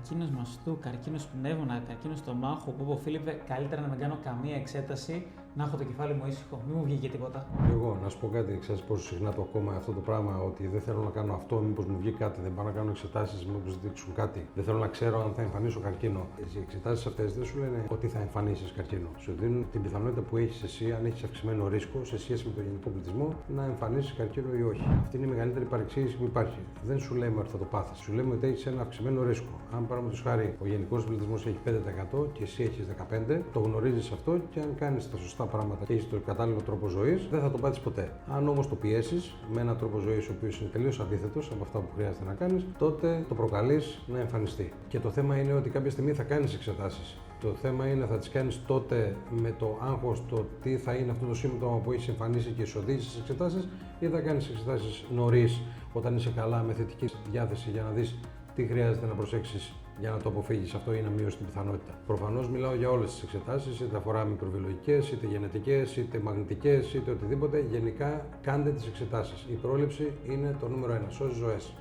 καρκίνος μαστού, καρκίνος πνεύμονα, καρκίνος στομάχου, που είπε ο Φίλιππε, καλύτερα να μην κάνω καμία εξέταση, να έχω το κεφάλι μου ήσυχο, μην μου βγήκε τίποτα. Εγώ, να σου πω κάτι, ξέρεις πόσο συχνά το ακόμα αυτό το πράγμα, ότι δεν θέλω να κάνω αυτό, μήπως μου βγει κάτι, δεν πάω να κάνω εξετάσεις, μήπως δείξουν κάτι. Δεν θέλω να ξέρω αν θα εμφανίσω καρκίνο. Οι εξετάσεις αυτές δεν σου λένε ότι θα εμφανίσεις καρκίνο. Σου δίνουν την πιθανότητα που έχεις εσύ, αν έχεις αυξημένο ρίσκο σε σχέση με τον γενικό πληθυσμό, να εμφανίσεις καρκίνο ή όχι. Αυτή είναι η μεγαλύτερη παρεξήγηση που υπάρχει. Δεν σου λέμε ότι θα το πάθεις. Σου λέμε ότι έχεις ένα αυξημένο ρίσκο. Αν παραδείγματος χάρη ο γενικός πληθυσμός έχει 5% και εσύ έχεις 15%, το γνωρίζεις αυτό και αν κάνεις τα σωστά πράγματα και έχεις τον κατάλληλο τρόπο ζωής, δεν θα το πάθεις ποτέ. Αν όμως το πιέσεις με έναν τρόπο ζωής ο οποίος είναι τελείως αντίθετος από αυτά που χρειάζεται να κάνεις, τότε το προκαλείς να εμφανιστεί. Και το θέμα είναι ότι κάποια στιγμή θα κάνεις εξετάσεις. Το θέμα είναι θα τις κάνεις τότε με το άγχος το τι θα είναι αυτό το σύμπτωμα που έχεις εμφανίσει και εισοδείς στις εξετάσεις, ή θα κάνεις εξετάσεις νωρίς όταν είσαι καλά με θετική διάθεση για να δεις τι χρειάζεται να προσέξεις για να το αποφύγεις αυτό ή να μειώσεις την πιθανότητα. Προφανώς μιλάω για όλες τις εξετάσεις, είτε αφορά μικροβιολογικές, είτε γενετικές, είτε μαγνητικές, είτε οτιδήποτε. Γενικά κάντε τις εξετάσεις. Η πρόληψη είναι το νούμερο 1. Σώζει ζωές.